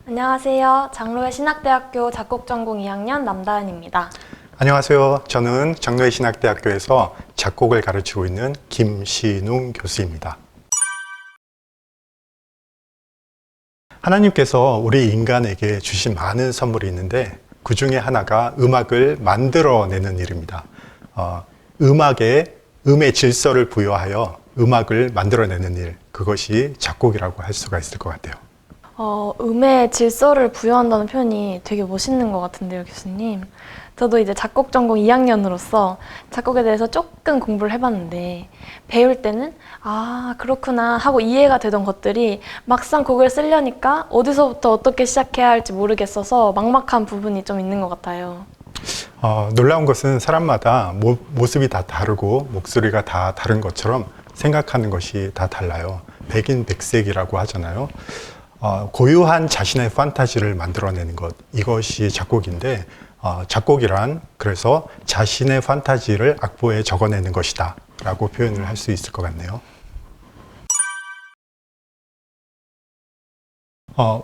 안녕하세요. 장로회 신학대학교 작곡전공 2학년 남다은입니다. 안녕하세요. 저는 장로회 신학대학교에서 작곡을 가르치고 있는 김신웅 교수입니다. 하나님께서 우리 인간에게 주신 많은 선물이 있는데 그 중에 하나가 음악을 만들어내는 일입니다. 음의 질서를 부여하여 음악을 만들어내는 일, 그것이 작곡이라고 할 수가 있을 것 같아요. 음의 질서를 부여한다는 표현이 되게 멋있는 것 같은데요, 교수님. 저도 이제 작곡 전공 2학년으로서 작곡에 대해서 조금 공부를 해봤는데 배울 때는 그렇구나 하고 이해가 되던 것들이 막상 곡을 쓰려니까 어디서부터 어떻게 시작해야 할지 모르겠어서 막막한 부분이 좀 있는 것 같아요. 놀라운 것은 사람마다 모습이 다 다르고 목소리가 다 다른 것처럼 생각하는 것이 다 달라요. 백인백색이라고 하잖아요. 고유한 자신의 판타지를 만들어내는 것, 이것이 작곡인데 작곡이란 그래서 자신의 판타지를 악보에 적어내는 것이다 라고 표현을 할 수 있을 것 같네요.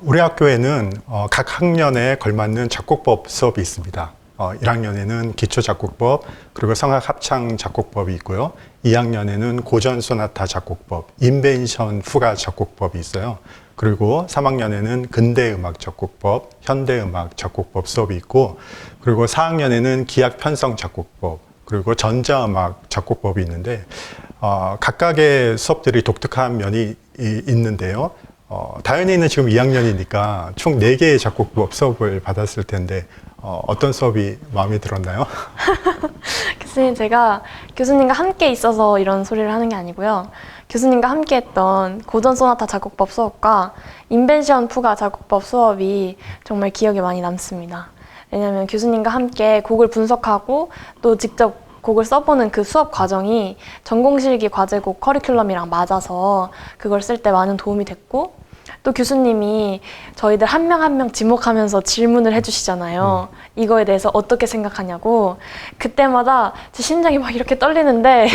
우리 학교에는 각 학년에 걸맞는 작곡법 수업이 있습니다. 1학년에는 기초작곡법, 그리고 성악합창작곡법이 있고요. 2학년에는 고전소나타 작곡법, 인벤션 후가 작곡법이 있어요. 그리고 3학년에는 근대음악 작곡법, 현대음악 작곡법 수업이 있고, 그리고 4학년에는 기악편성 작곡법, 그리고 전자음악 작곡법이 있는데 각각의 수업들이 독특한 면이 있는데요. 다현이는 지금 2학년이니까 총 4개의 작곡법 수업을 받았을 텐데 어떤 수업이 마음에 들었나요? 교수님, 제가 교수님과 함께 있어서 이런 소리를 하는 게 아니고요. 교수님과 함께 했던 고전 소나타 작곡법 수업과 인벤션 푸가 작곡법 수업이 정말 기억에 많이 남습니다. 왜냐하면 교수님과 함께 곡을 분석하고 또 직접 곡을 써보는 그 수업 과정이 전공실기 과제곡 커리큘럼이랑 맞아서 그걸 쓸 때 많은 도움이 됐고, 또 교수님이 저희들 한 명 한 명 지목하면서 질문을 해주시잖아요. 이거에 대해서 어떻게 생각하냐고. 그때마다 제 심장이 막 이렇게 떨리는데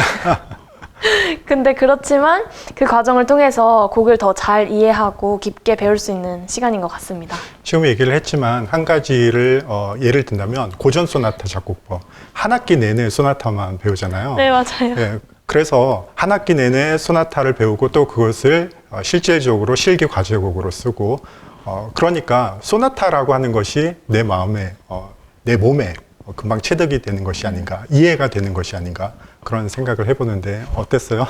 근데 그렇지만 그 과정을 통해서 곡을 더 잘 이해하고 깊게 배울 수 있는 시간인 것 같습니다. 지금 얘기를 했지만 한 가지를 예를 든다면 고전 소나타 작곡법, 한 학기 내내 소나타만 배우잖아요. 네, 맞아요. 예, 그래서 한 학기 내내 소나타를 배우고 또 그것을 실질적으로 실기 과제곡으로 쓰고 그러니까 소나타라고 하는 것이 내 마음에 내 몸에 금방 체득이 되는 것이 아닌가, 이해가 되는 것이 아닌가, 그런 생각을 해보는데 어땠어요?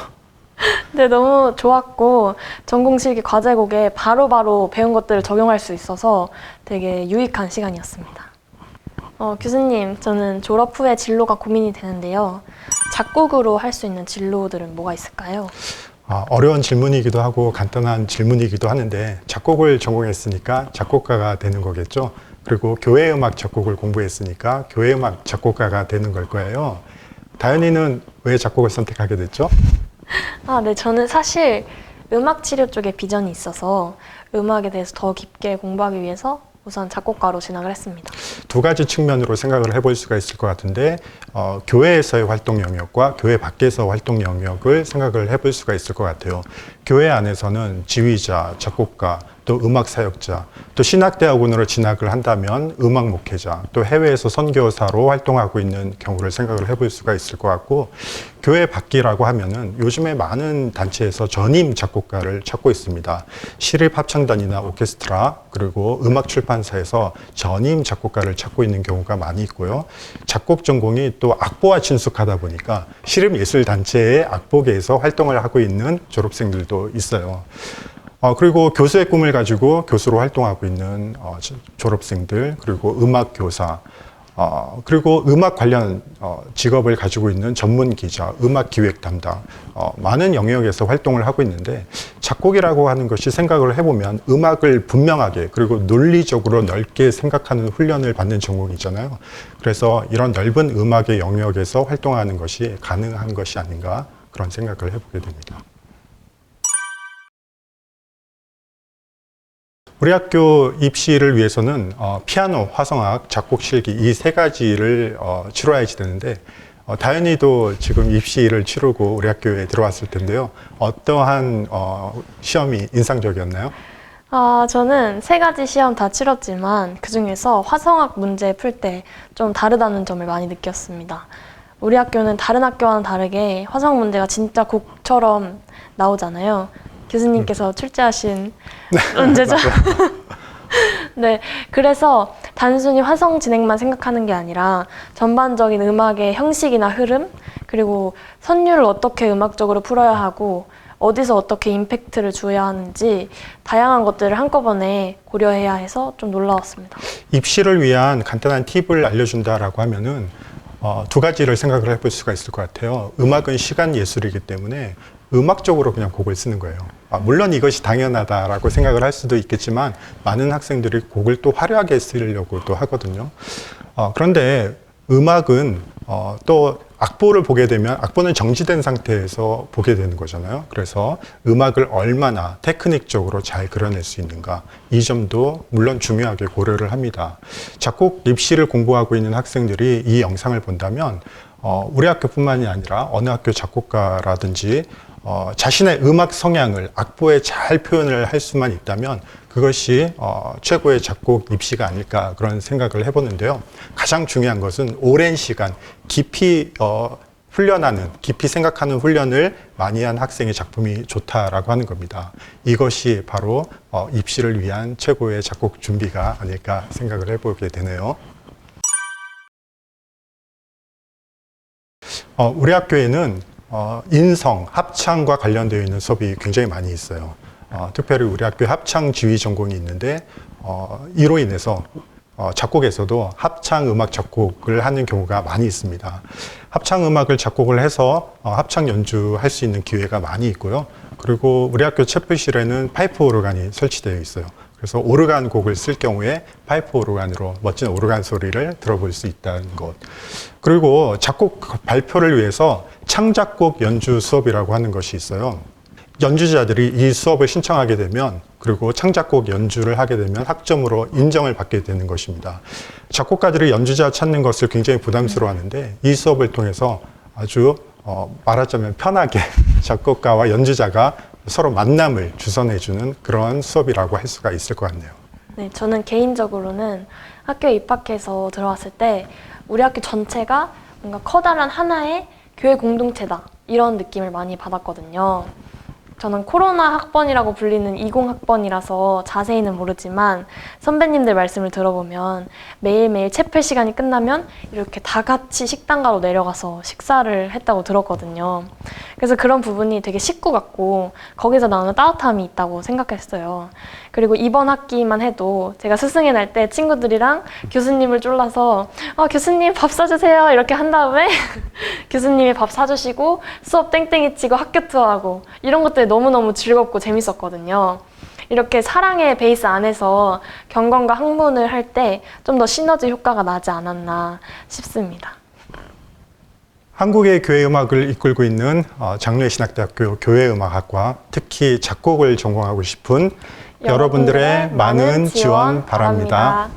네, 너무 좋았고 전공실기 과제곡에 바로바로 배운 것들을 적용할 수 있어서 되게 유익한 시간이었습니다. 교수님, 저는 졸업 후에 진로가 고민이 되는데요. 작곡으로 할 수 있는 진로들은 뭐가 있을까요? 어려운 질문이기도 하고 간단한 질문이기도 하는데 작곡을 전공했으니까 작곡가가 되는 거겠죠. 그리고 교회음악 작곡을 공부했으니까 교회음악 작곡가가 되는 걸 거예요. 다현이는 왜 작곡을 선택하게 됐죠? 네, 저는 사실 음악 치료 쪽에 비전이 있어서 음악에 대해서 더 깊게 공부하기 위해서 우선 작곡가로 진학을 했습니다. 두 가지 측면으로 생각을 해볼 수가 있을 것 같은데 교회에서의 활동 영역과 교회 밖에서 활동 영역을 생각을 해볼 수가 있을 것 같아요. 교회 안에서는 지휘자, 작곡가, 또 음악 사역자, 또 신학대학원으로 진학을 한다면 음악 목회자, 또 해외에서 선교사로 활동하고 있는 경우를 생각을 해볼 수가 있을 것 같고, 교회 밖이라고 하면은 요즘에 많은 단체에서 전임 작곡가를 찾고 있습니다. 시립합창단이나 오케스트라, 그리고 음악 출판사에서 전임 작곡가를 찾고 있는 경우가 많이 있고요. 작곡 전공이 또 악보와 친숙하다 보니까 시립예술단체의 악보계에서 활동을 하고 있는 졸업생들도 있어요. 그리고 교수의 꿈을 가지고 교수로 활동하고 있는 졸업생들, 그리고 음악 교사, 그리고 음악 관련 직업을 가지고 있는 전문 기자, 음악 기획 담당, 많은 영역에서 활동을 하고 있는데 작곡이라고 하는 것이 생각을 해보면 음악을 분명하게 그리고 논리적으로 넓게 생각하는 훈련을 받는 전공이잖아요. 그래서 이런 넓은 음악의 영역에서 활동하는 것이 가능한 것이 아닌가, 그런 생각을 해보게 됩니다. 우리 학교 입시를 위해서는 피아노, 화성악, 작곡, 실기 이 세 가지를 치러야지 되는데 다현이도 지금 입시를 치르고 우리 학교에 들어왔을 텐데요. 어떠한 시험이 인상적이었나요? 저는 세 가지 시험 다 치렀지만 그중에서 화성학 문제 풀 때 좀 다르다는 점을 많이 느꼈습니다. 우리 학교는 다른 학교와는 다르게 화성 문제가 진짜 곡처럼 나오잖아요. 교수님께서 출제하신 문제죠. 네, 그래서 단순히 화성 진행만 생각하는 게 아니라 전반적인 음악의 형식이나 흐름, 그리고 선율을 어떻게 음악적으로 풀어야 하고 어디서 어떻게 임팩트를 줘야 하는지 다양한 것들을 한꺼번에 고려해야 해서 좀 놀라웠습니다. 입시를 위한 간단한 팁을 알려준다라고 하면은 두 가지를 생각을 해볼 수가 있을 것 같아요. 음악은 시간 예술이기 때문에 음악적으로 그냥 곡을 쓰는 거예요. 물론 이것이 당연하다라고 생각을 할 수도 있겠지만 많은 학생들이 곡을 또 화려하게 쓰려고 또 하거든요. 그런데 음악은 또 악보를 보게 되면 악보는 정지된 상태에서 보게 되는 거잖아요. 그래서 음악을 얼마나 테크닉적으로 잘 그려낼 수 있는가, 이 점도 물론 중요하게 고려를 합니다. 작곡 입시를 공부하고 있는 학생들이 이 영상을 본다면 우리 학교뿐만이 아니라 어느 학교 작곡가라든지 자신의 음악 성향을 악보에 잘 표현을 할 수만 있다면 그것이 최고의 작곡 입시가 아닐까 그런 생각을 해보는데요. 가장 중요한 것은 오랜 시간 깊이 훈련하는, 깊이 생각하는 훈련을 많이 한 학생의 작품이 좋다라고 하는 겁니다. 이것이 바로 입시를 위한 최고의 작곡 준비가 아닐까 생각을 해보게 되네요. 우리 학교에는 인성, 합창과 관련되어 있는 수업이 굉장히 많이 있어요. 특별히 우리 학교에 합창 지휘 전공이 있는데 이로 인해서 작곡에서도 합창 음악 작곡을 하는 경우가 많이 있습니다. 합창 음악을 작곡을 해서 합창 연주할 수 있는 기회가 많이 있고요. 그리고 우리 학교 채플실에는 파이프 오르간이 설치되어 있어요. 그래서 오르간 곡을 쓸 경우에 파이프 오르간으로 멋진 오르간 소리를 들어볼 수 있다는 것. 그리고 작곡 발표를 위해서 창작곡 연주 수업이라고 하는 것이 있어요. 연주자들이 이 수업을 신청하게 되면, 그리고 창작곡 연주를 하게 되면 학점으로 인정을 받게 되는 것입니다. 작곡가들이 연주자 찾는 것을 굉장히 부담스러워하는데 이 수업을 통해서 아주 말하자면 편하게 작곡가와 연주자가 서로 만남을 주선해주는 그런 수업이라고 할 수가 있을 것 같네요. 네, 저는 개인적으로는 학교에 입학해서 들어왔을 때 우리 학교 전체가 뭔가 커다란 하나의 교회 공동체다, 이런 느낌을 많이 받았거든요. 저는 코로나 학번이라고 불리는 20학번이라서 자세히는 모르지만 선배님들 말씀을 들어보면 매일매일 채플 시간이 끝나면 이렇게 다 같이 식당가로 내려가서 식사를 했다고 들었거든요. 그래서 그런 부분이 되게 식구 같고 거기서 나오는 따뜻함이 있다고 생각했어요. 그리고 이번 학기만 해도 제가 스승의 날 때 친구들이랑 교수님을 쫄라서 교수님 밥 사주세요 이렇게 한 다음에 교수님이 밥 사주시고 수업 땡땡이 치고 학교 투어하고 이런 것들이 너무너무 즐겁고 재밌었거든요. 이렇게 사랑의 베이스 안에서 경건과 학문을 할 때 좀 더 시너지 효과가 나지 않았나 싶습니다. 한국의 교회 음악을 이끌고 있는 장로회신학대학교 교회음악학과, 특히 작곡을 전공하고 싶은 여러분들의 많은 지원 바랍니다.